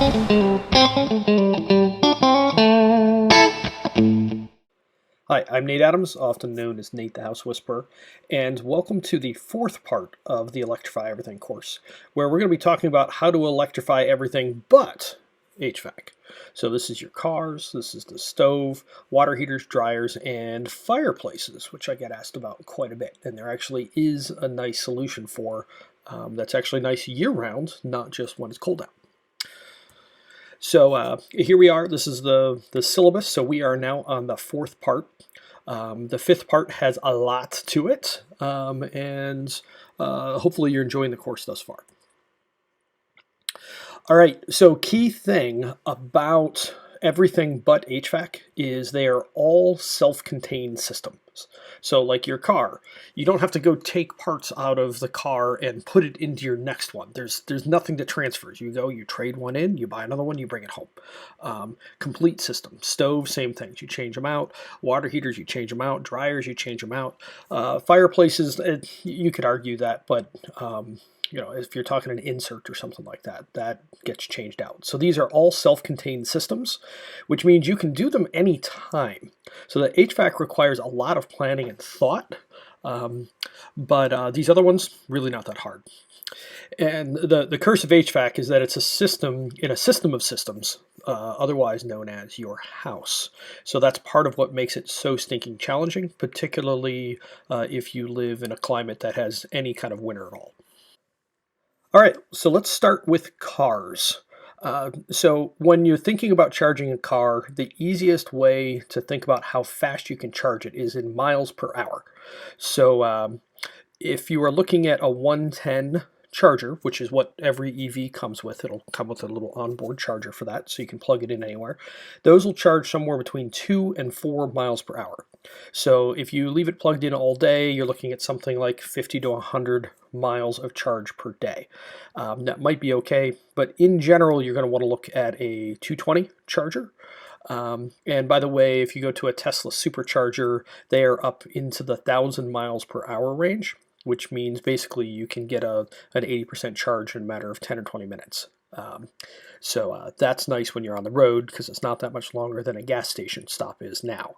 Hi, I'm Nate Adams, often known as Nate the House Whisperer, and welcome to the fourth part of the Electrify Everything course, where we're going to be talking about how to electrify everything but HVAC. So this is your cars, this is the stove, water heaters, dryers, and fireplaces, which I get asked about quite a bit, and there actually is a nice solution for that's actually nice year-round, not just when it's cold out. So here we are. This is the syllabus. So we are now on the fourth part. The fifth part has a lot to it, and hopefully you're enjoying the course thus far. All right, so key thing about everything but HVAC is they are all self-contained systems. So like your car, you don't have to go take parts out of the car and put it into your next one. There's nothing that transfers. You go, you trade one in, you buy another one, you bring it home. Complete system. Stove, same things. You change them out. Water heaters, you change them out. Dryers, you change them out. Fireplaces, you could argue that, but you know, if you're talking an insert or something like that, that gets changed out. So these are all self-contained systems, which means you can do them anytime. So the HVAC requires a lot of planning and thought, but these other ones, really not that hard. And the curse of HVAC is that it's a system in a system of systems, otherwise known as your house. So that's part of what makes it so stinking challenging, particularly if you live in a climate that has any kind of winter at all. All right, so let's start with cars. So when you're thinking about charging a car, the easiest way to think about how fast you can charge it is in miles per hour. So if you are looking at a 110 charger, which is what every EV comes with, it'll come with a little onboard charger for that, so you can plug it in anywhere. Those will charge somewhere between 2 and 4 miles per hour. So if you leave it plugged in all day, you're looking at something like 50 to 100 miles of charge per day. That might be okay, but in general, you're going to want to look at a 220 charger. And by the way, if you go to a Tesla supercharger, they are up into the 1,000 miles per hour range, which means basically you can get an 80% charge in a matter of 10 or 20 minutes. So that's nice when you're on the road because it's not that much longer than a gas station stop is now.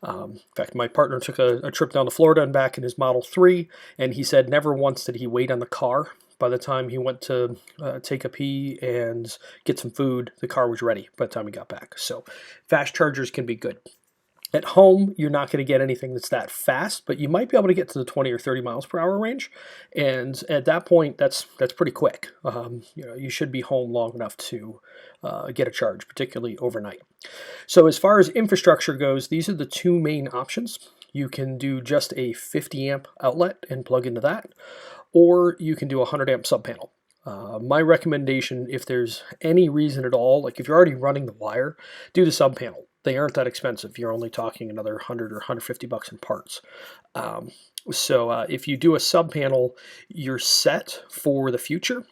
In fact, my partner took a trip down to Florida and back in his Model 3, and he said never once did he wait on the car. By the time he went to take a pee and get some food, the car was ready by the time he got back. So fast chargers can be good. At home, you're not going to get anything that's that fast, but you might be able to get to the 20 or 30 miles per hour range. And at that point, that's pretty quick. You know, you should be home long enough to get a charge, particularly overnight. So as far as infrastructure goes, these are the two main options. You can do just a 50 amp outlet and plug into that, or you can do a 100 amp sub panel. My recommendation, if there's any reason at all, like if you're already running the wire, do the sub panel. They aren't that expensive. You're only talking another 100 or 150 bucks in parts. So if you do a sub panel, you're set for the future.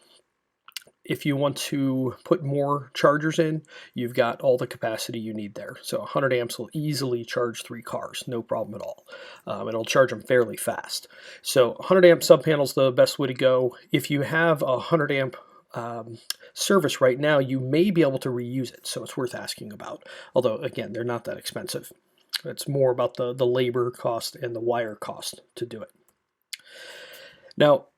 If you want to put more chargers in, you've got all the capacity you need there. So 100 amps will easily charge 3 cars, no problem at all. And it'll charge them fairly fast. So 100 amp sub panel is the best way to go. If you have a 100 amp service right now, you may be able to reuse it, so it's worth asking about. Although, again, they're not that expensive. It's more about the labor cost and the wire cost to do it. Now,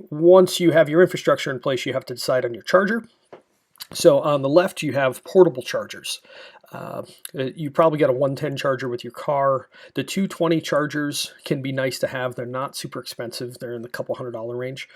once you have your infrastructure in place, you have to decide on your charger. So on the left, you have portable chargers. You probably got a 110 charger with your car. The 220 chargers can be nice to have. They're not super expensive. They're in the couple $100 range.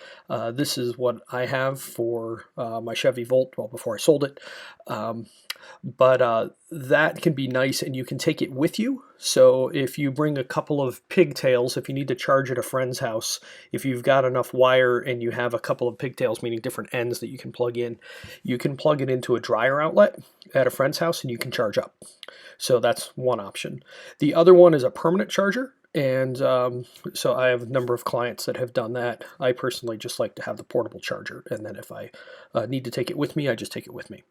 This is what I have for my Chevy Volt, well, before I sold it. But that can be nice, and you can take it with you. So if you bring a couple of pigtails, if you need to charge at a friend's house, if you've got enough wire and you have a couple of pigtails, meaning different ends that you can plug in, you can plug it into a dryer outlet at a friend's house and you can charge up. So that's one option. The other one is a permanent charger. And so I have a number of clients that have done that. I personally just like to have the portable charger. And then if I need to take it with me, I just take it with me.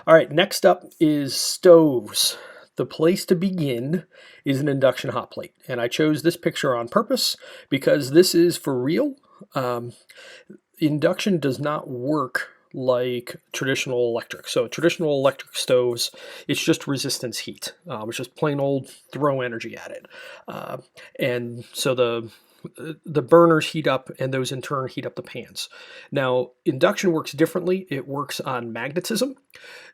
All right, next up is stoves. The place to begin is an induction hot plate. And I chose this picture on purpose because this is for real. Induction does not work like traditional electric. So traditional electric stoves, it's just resistance heat. It's just plain old throw energy at it. Uh, and so the burners heat up, and those in turn heat up the pans. Now, induction works differently. It works on magnetism.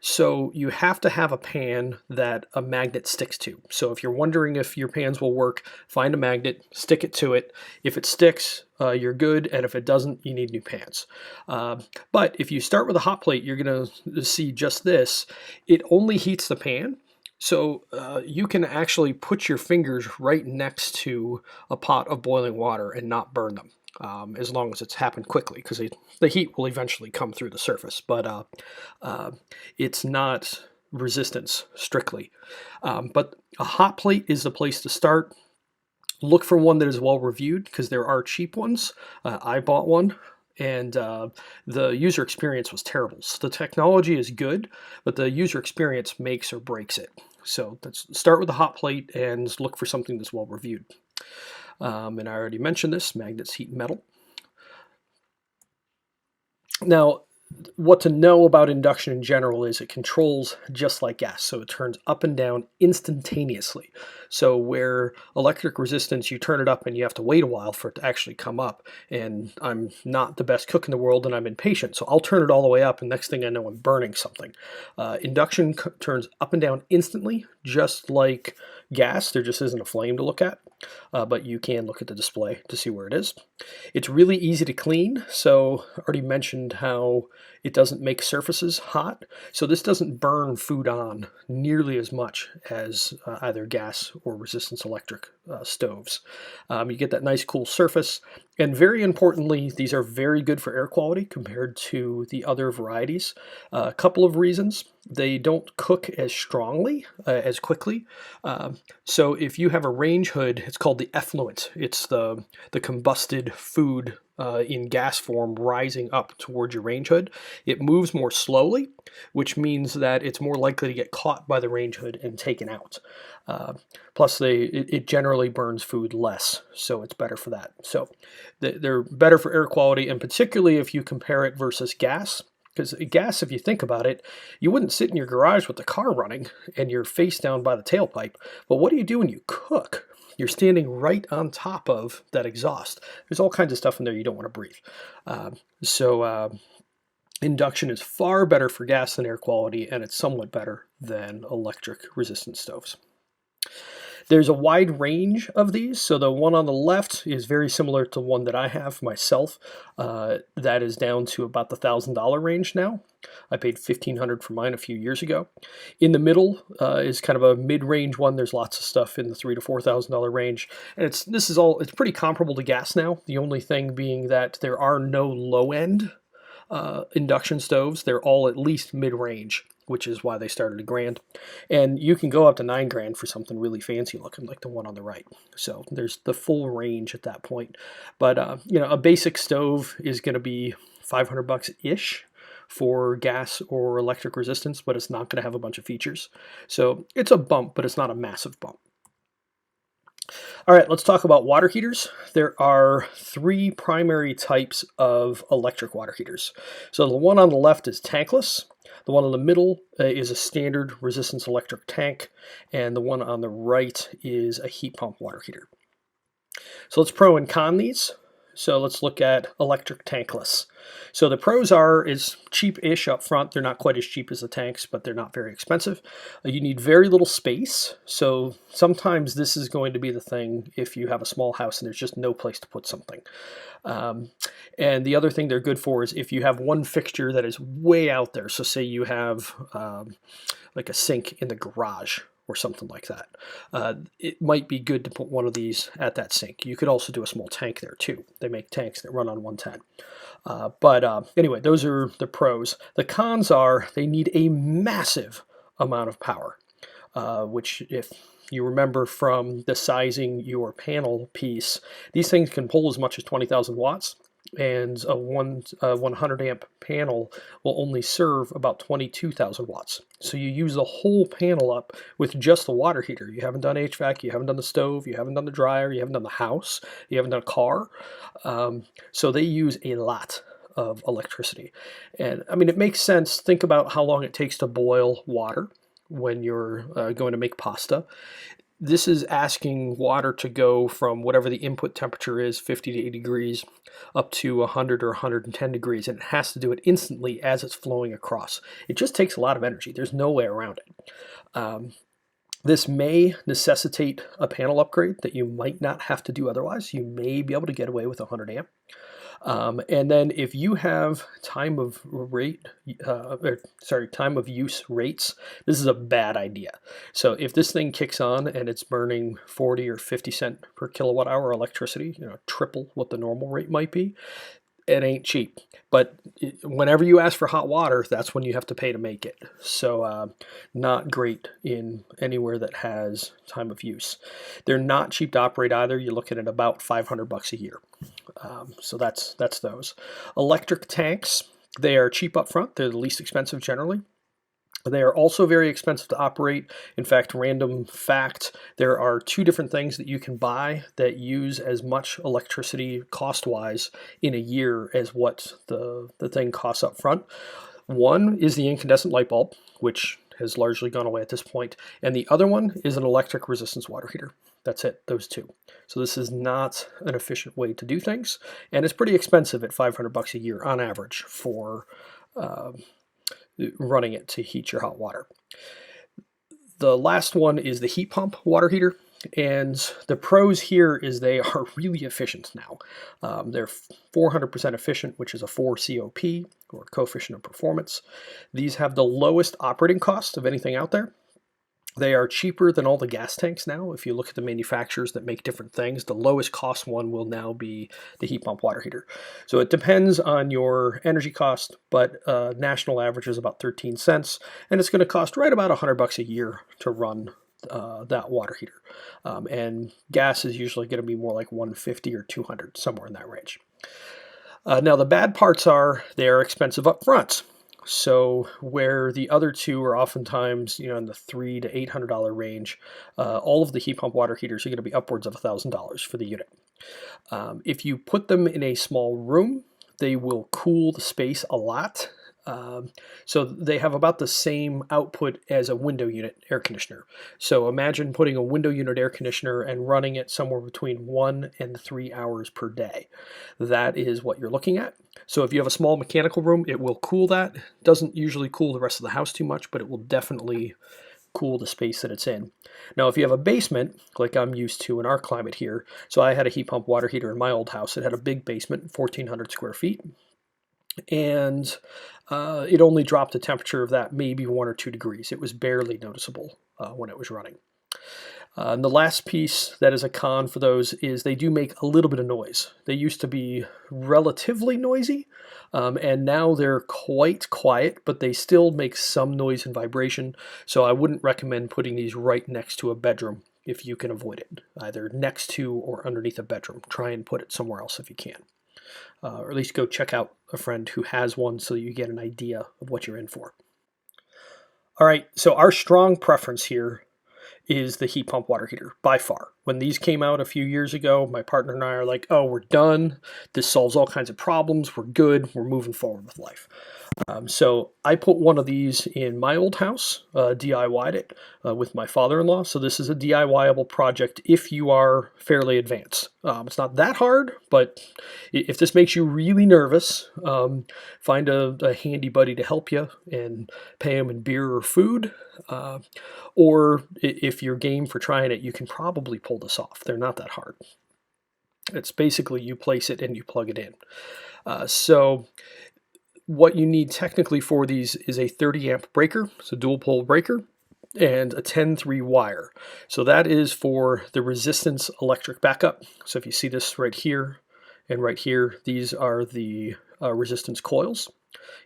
So you have to have a pan that a magnet sticks to. So if you're wondering if your pans will work, find a magnet, stick it to it. If it sticks, you're good, and if it doesn't, you need new pans. But if you start with a hot plate, you're going to see just this. It only heats the pan. So you can actually put your fingers right next to a pot of boiling water and not burn them, as long as it's happened quickly, because the heat will eventually come through the surface. But it's not resistance strictly. But a hot plate is the place to start. Look for one that is well reviewed, because there are cheap ones. I bought one, and the user experience was terrible. So the technology is good, but the user experience makes or breaks it. So let's start with a hot plate and look for something that's well reviewed. And I already mentioned this, magnets heat metal. Now, what to know about induction in general is it controls just like gas, so it turns up and down instantaneously. So where electric resistance, you turn it up and you have to wait a while for it to actually come up, and I'm not the best cook in the world and I'm impatient, so I'll turn it all the way up and next thing I know I'm burning something. Induction turns up and down instantly, just like gas. There just isn't a flame to look at, but you can look at the display to see where it is. It's really easy to clean, so I already mentioned how it doesn't make surfaces hot, so this doesn't burn food on nearly as much as either gas or resistance electric stoves. You get that nice cool surface, and very importantly, these are very good for air quality compared to the other varieties. A couple of reasons. They don't cook as strongly, as quickly. So if you have a range hood, it's called the effluent. It's the combusted food in gas form rising up towards your range hood. It moves more slowly, which means that it's more likely to get caught by the range hood and taken out. Plus, it generally burns food less, so it's better for that. So they're better for air quality, and particularly if you compare it versus gas. Because gas, if you think about it, you wouldn't sit in your garage with the car running and you're face down by the tailpipe. But what do you do when you cook? You're standing right on top of that exhaust. There's all kinds of stuff in there you don't want to breathe. Induction is far better for gas than air quality, and it's somewhat better than electric resistant stoves. There's a wide range of these. So the one on the left is very similar to one that I have myself. That is down to about the $1,000 range now. I paid $1,500 for mine a few years ago. In the middle is kind of a mid-range one. There's lots of stuff in the $3,000 to $4,000 range, and it's pretty comparable to gas now. The only thing being that there are no low-end induction stoves. They're all at least mid-range, which is why they started $1,000. And you can go up to $9,000 for something really fancy looking, like the one on the right. So there's the full range at that point. But a basic stove is going to be $500-ish for gas or electric resistance, but it's not going to have a bunch of features. So it's a bump, but it's not a massive bump. All right, let's talk about water heaters. There are 3 primary types of electric water heaters. So the one on the left is tankless. The one in the middle is a standard resistance electric tank, and the one on the right is a heat pump water heater. So let's pro and con these. So let's look at electric tankless. So the pros are, it's cheap-ish up front. They're not quite as cheap as the tanks, but they're not very expensive. You need very little space. So sometimes this is going to be the thing if you have a small house and there's just no place to put something. And the other thing they're good for is if you have one fixture that is way out there. So say you have like a sink in the garage or something like that. It might be good to put one of these at that sink. You could also do a small tank there too. They make tanks that run on 110. Anyway, those are the pros. The cons are they need a massive amount of power, which if you remember from the sizing your panel piece, these things can pull as much as 20,000 watts. And a 100 amp panel will only serve about 22,000 watts. So you use the whole panel up with just the water heater. You haven't done HVAC, you haven't done the stove, you haven't done the dryer, you haven't done the house, you haven't done a car. So they use a lot of electricity. And I mean, it makes sense. Think about how long it takes to boil water when you're going to make pasta. This is asking water to go from whatever the input temperature is, 50 to 80 degrees, up to 100 or 110 degrees, and it has to do it instantly as it's flowing across. It just takes a lot of energy. There's no way around it. This may necessitate a panel upgrade that you might not have to do otherwise. You may be able to get away with 100 amp. And then if you have time of use rates, this is a bad idea. So if this thing kicks on and it's burning 40 or 50 cent per kilowatt hour electricity, triple what the normal rate might be, it ain't cheap. But whenever you ask for hot water, that's when you have to pay to make it. So not great in anywhere that has time of use. They're not cheap to operate either. You're looking at about $500 a year. So that's those. Electric tanks, they are cheap up front. They're the least expensive generally. They are also very expensive to operate. In fact, random fact, there are two different things that you can buy that use as much electricity cost-wise in a year as what the thing costs up front. One is the incandescent light bulb, which has largely gone away at this point, and the other one is an electric resistance water heater. That's it, those two. So this is not an efficient way to do things, and it's pretty expensive at $500 a year on average for running it to heat your hot water. The last one is the heat pump water heater, and the pros here is they are really efficient now. They're 400% efficient, which is a 4 COP, or coefficient of performance. These have the lowest operating cost of anything out there. They are cheaper than all the gas tanks now. If you look at the manufacturers that make different things, the lowest cost one will now be the heat pump water heater. So it depends on your energy cost, but national average is about 13 cents, and it's going to cost right about $100 a year to run that water heater. And gas is usually going to be more like 150 or 200, somewhere in that range. Now the bad parts are they are expensive up front. So where the other two are oftentimes, in the $300 to $800 range, all of the heat pump water heaters are going to be upwards of $1,000 for the unit. If you put them in a small room, they will cool the space a lot. So they have about the same output as a window unit air conditioner. So imagine putting a window unit air conditioner and running it somewhere between 1 and 3 hours per day. That is what you're looking at. So if you have a small mechanical room, it will cool that. Doesn't usually cool the rest of the house too much, but it will definitely cool the space that it's in. Now, if you have a basement, like I'm used to in our climate here, so I had a heat pump water heater in my old house. It had a big basement, 1,400 square feet. And it only dropped the temperature of that maybe 1 or 2 degrees. It was barely noticeable when it was running. And the last piece that is a con for those is they do make a little bit of noise. They used to be relatively noisy, and now they're quite quiet, but they still make some noise and vibration. So I wouldn't recommend putting these right next to a bedroom if you can avoid it, either next to or underneath a bedroom. Try and put it somewhere else if you can. Or at least go check out a friend who has one so you get an idea of what you're in for. All right, so our strong preference here is the heat pump water heater, by far. When these came out a few years ago, my partner and I are like, oh, we're done. This solves all kinds of problems. We're good. We're moving forward with life. So I put one of these in my old house, DIY'd it with my father-in-law. So this is a DIY-able project if you are fairly advanced. It's not that hard, but if this makes you really nervous, find a handy buddy to help you and pay him in beer or food. Or if you're game for trying it, you can probably pull this off. They're not that hard. It's basically you place it and you plug it in. So what you need technically for these is a 30 amp breaker, so dual pole breaker, and a 10-3 wire. So that is for the resistance electric backup. So if you see this right here and right here, these are the resistance coils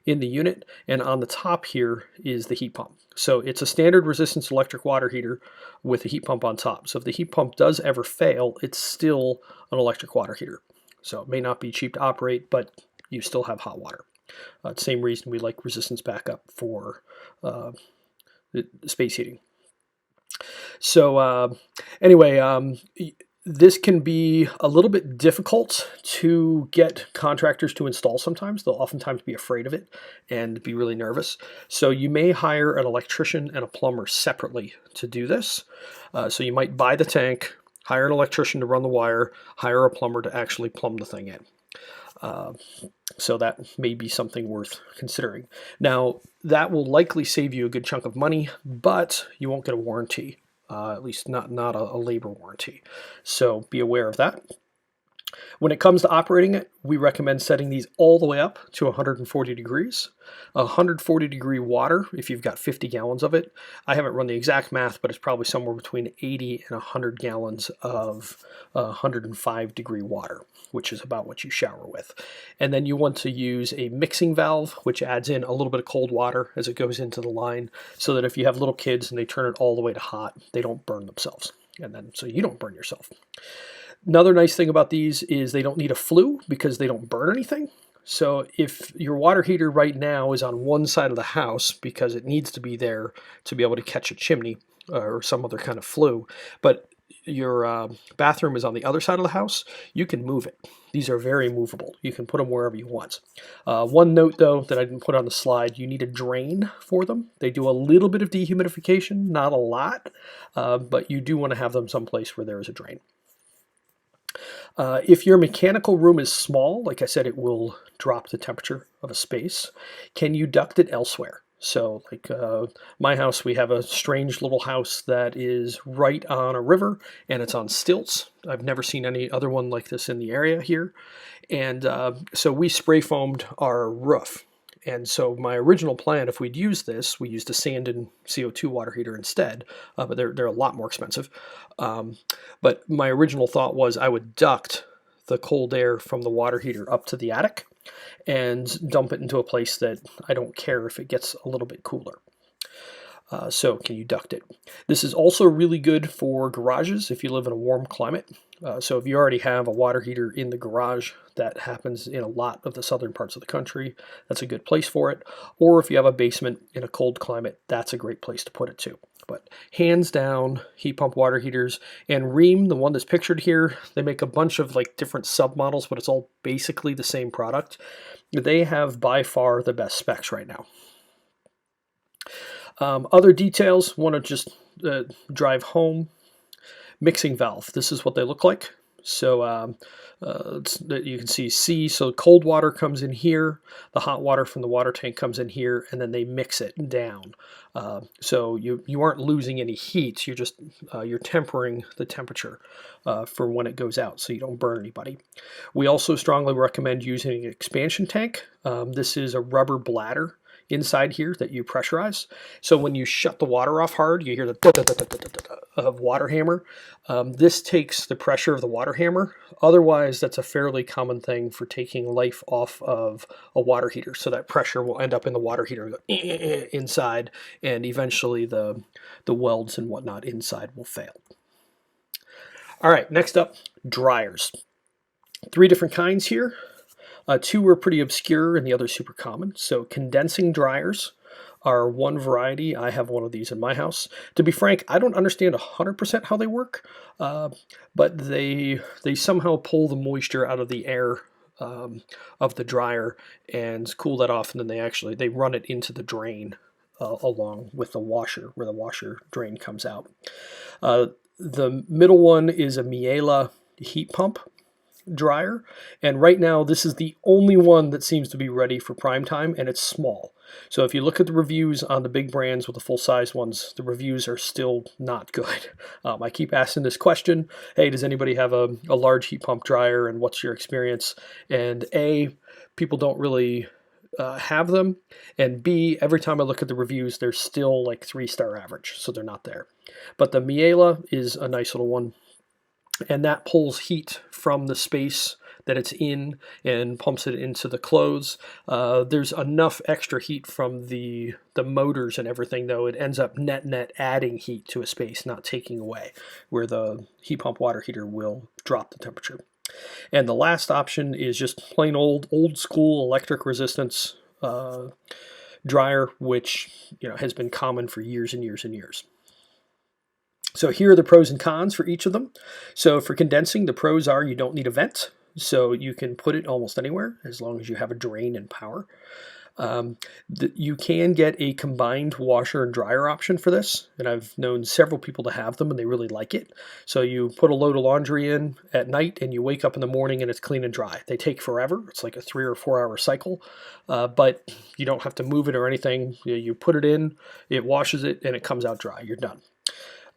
in the unit, and on the top here is the heat pump. So it's a standard resistance electric water heater with a heat pump on top. So if the heat pump does ever fail, it's still an electric water heater. So it may not be cheap to operate, but you still have hot water. Same reason we like resistance backup for space heating. So anyway, This can be a little bit difficult to get contractors to install sometimes. They'll oftentimes be afraid of it and be really nervous. So you may hire an electrician and a plumber separately to do this. So you might buy the tank, hire an electrician to run the wire, hire a plumber to actually plumb the thing in. So that may be something worth considering. Now, that will likely save you a good chunk of money, but you won't get a warranty. At least not a labor warranty. So be aware of that. When it comes to operating it, we recommend setting these all the way up to 140 degrees. 140 degree water, if you've got 50 gallons of it. I haven't run the exact math, but it's probably somewhere between 80 and 100 gallons of 105 degree water, which is about what you shower with. And then you want to use a mixing valve, which adds in a little bit of cold water as it goes into the line, so that if you have little kids and they turn it all the way to hot, they don't burn themselves. And then so you don't burn yourself. Another nice thing about these is they don't need a flue because they don't burn anything. So if your water heater right now is on one side of the house because it needs to be there to be able to catch a chimney or some other kind of flue, but your bathroom is on the other side of the house, you can move it. These are very movable. You can put them wherever you want. One note, though, that I didn't put on the slide, you need a drain for them. They do a little bit of dehumidification, not a lot, but you do want to have them someplace where there is a drain. If your mechanical room is small, like I said, it will drop the temperature of a space. Can you duct it elsewhere? So like my house, we have a strange little house that is right on a river and it's on stilts. I've never seen any other one like this in the area here. And so we spray foamed our roof. And so my original plan, if we'd used this, we used a sand and CO2 water heater instead, but they're a lot more expensive. But my original thought was I would duct the cold air from the water heater up to the attic and dump it into a place that I don't care if it gets a little bit cooler. So can you duct it? This is also really good for garages if you live in a warm climate. So if you already have a water heater in the garage, that happens in a lot of the southern parts of the country, that's a good place for it. Or if you have a basement in a cold climate, that's a great place to put it too. But hands down, heat pump water heaters. And Rheem, the one that's pictured here, they make a bunch of like different submodels, but it's all basically the same product. They have by far the best specs right now. Other details, want to just drive home. Mixing valve, this is what they look like. So you can see C, so cold water comes in here, the hot water from the water tank comes in here, and then they mix it down. So you aren't losing any heat, you're just you're tempering the temperature for when it goes out so you don't burn anybody. We also strongly recommend using an expansion tank. This is a rubber bladder inside here that you pressurize. So when you shut the water off hard, you hear the of water hammer. This takes the pressure of the water hammer. Otherwise, that's a fairly common thing for taking life off of a water heater. So that pressure will end up in the water heater and go inside, and eventually the welds and whatnot inside will fail. All right, next up, dryers. 3 different kinds here. 2 are pretty obscure and the other super common. So condensing dryers are one variety. I have one of these in my house. To be frank, I don't understand 100% how they work, but they somehow pull the moisture out of the air of the dryer and cool that off, and then they run it into the drain along with the washer, where the washer drain comes out. The middle one is a Miele heat pump dryer, and right now this is the only one that seems to be ready for prime time, and it's small. So if you look at the reviews on the big brands with the full-size ones, the reviews are still not good. I keep asking this question, hey, does anybody have a large heat pump dryer, and what's your experience? And A, people don't really have them, and B, every time I look at the reviews, they're still like 3-star average, so they're not there. But the Miele is a nice little one, and that pulls heat from the space that it's in and pumps it into the clothes. There's enough extra heat from the motors and everything, though. It ends up net adding heat to a space, not taking away, where the heat pump water heater will drop the temperature. And the last option is just plain old school electric resistance dryer, which has been common for years and years and years. So here are the pros and cons for each of them. So for condensing, the pros are you don't need a vent, so you can put it almost anywhere as long as you have a drain and power. You can get a combined washer and dryer option for this, and I've known several people to have them and they really like it. So you put a load of laundry in at night and you wake up in the morning and it's clean and dry. They take forever. It's like a 3 or 4 hour cycle, but you don't have to move it or anything. You put it in, it washes it, and it comes out dry. You're done.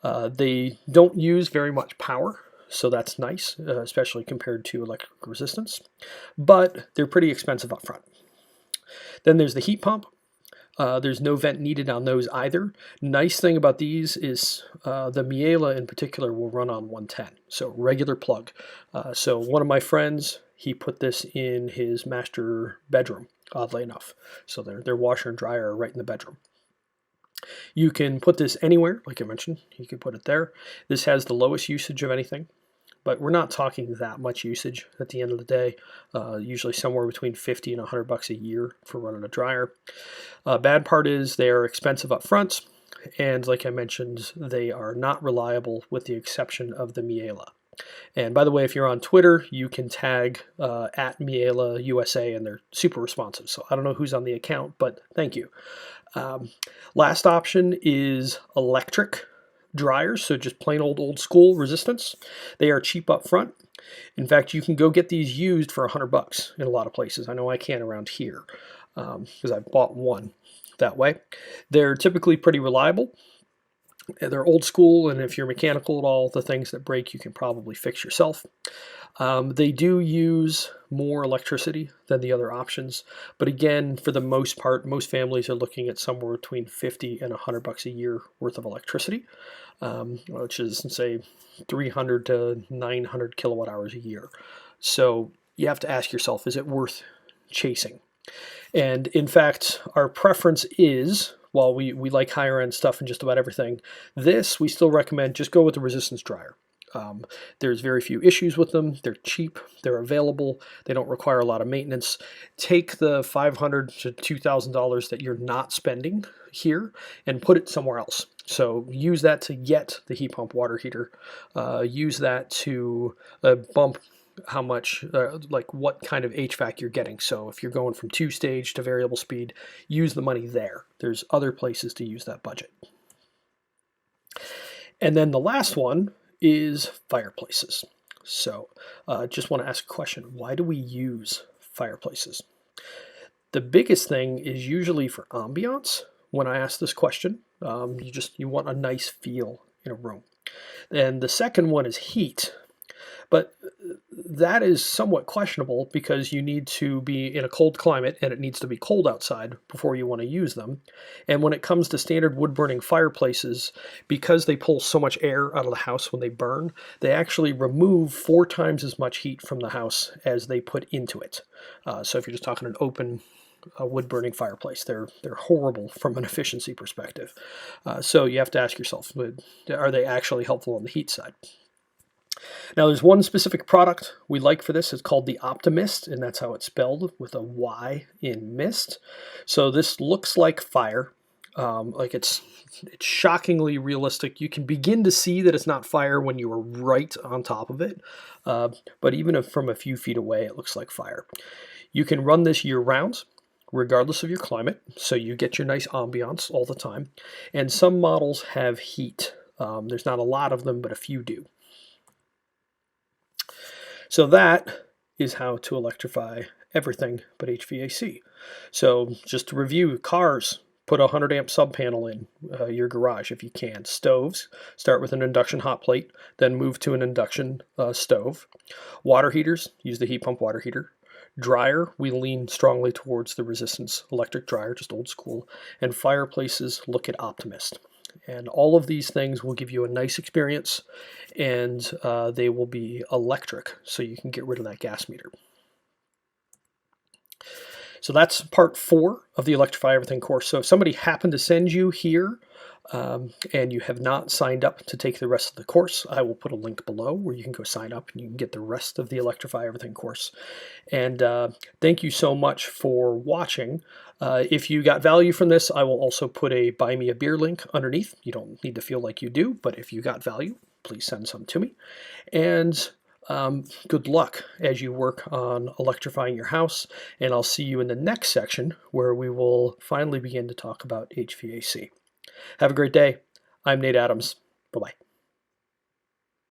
They don't use very much power, so that's nice, especially compared to electric resistance, but they're pretty expensive up front. Then there's the heat pump. There's no vent needed on those either. Nice thing about these is the Miele in particular will run on 110, so regular plug. So one of my friends, he put this in his master bedroom, oddly enough. So their washer and dryer are right in the bedroom. You can put this anywhere, like I mentioned. You can put it there. This has the lowest usage of anything, but we're not talking that much usage at the end of the day. Usually somewhere between 50 and $100 a year for running a dryer. Bad part is they are expensive up front, and like I mentioned, they are not reliable with the exception of the Miele. And by the way, if you're on Twitter, you can tag at Miele USA, and they're super responsive. So I don't know who's on the account, but thank you. Last option is electric dryers, so just plain old school resistance. They are cheap up front. In fact, you can go get these used for $100 in a lot of places. I know I can around here because I bought one that way. They're typically pretty reliable. They're old school, and if you're mechanical at all, the things that break you can probably fix yourself. They do use more electricity than the other options, but again, for the most part, most families are looking at somewhere between 50 and $100 a year worth of electricity, which is, say, 300 to 900 kilowatt hours a year. So you have to ask yourself, is it worth chasing? And in fact, our preference is, while we like higher end stuff and just about everything, this we still recommend just go with the resistance dryer. There's very few issues with them. They're cheap. They're available. They don't require a lot of maintenance. Take the $500 to $2,000 that you're not spending here and put it somewhere else. So use that to get the heat pump water heater. Use that to bump how much, like what kind of HVAC you're getting. So if you're going from 2-stage to variable speed, use the money there. There's other places to use that budget. And then the last one is fireplaces. So just want to ask a question. Why do we use fireplaces? The biggest thing is usually for ambiance. When I ask this question, you want a nice feel in a room. And the second one is heat. But that is somewhat questionable because you need to be in a cold climate and it needs to be cold outside before you want to use them. And when it comes to standard wood-burning fireplaces, because they pull so much air out of the house when they burn, they actually remove 4 times as much heat from the house as they put into it. So if you're just talking an open wood-burning fireplace, they're horrible from an efficiency perspective. So you have to ask yourself, are they actually helpful on the heat side? Now, there's one specific product we like for this. It's called the Optimist, and that's how it's spelled, with a Y in mist. So this looks like fire. Like it's shockingly realistic. You can begin to see that it's not fire when you are right on top of it. But even from a few feet away, it looks like fire. You can run this year-round, regardless of your climate, so you get your nice ambiance all the time. And some models have heat. There's not a lot of them, but a few do. So that is how to electrify everything but HVAC. So just to review, cars, put a 100 amp sub panel in your garage if you can. Stoves, start with an induction hot plate, then move to an induction stove. Water heaters, use the heat pump water heater. Dryer, we lean strongly towards the resistance electric dryer, just old school. And fireplaces, look at Optimist. And all of these things will give you a nice experience, and they will be electric, so you can get rid of that gas meter. So that's part 4 of the Electrify Everything course. So if somebody happened to send you here and you have not signed up to take the rest of the course, I will put a link below where you can go sign up and you can get the rest of the Electrify Everything course. And thank you so much for watching. If you got value from this, I will also put a Buy Me a Beer link underneath. You don't need to feel like you do, but if you got value, please send some to me. And good luck as you work on electrifying your house, and I'll see you in the next section where we will finally begin to talk about HVAC. Have a great day. I'm Nate Adams. Bye-bye.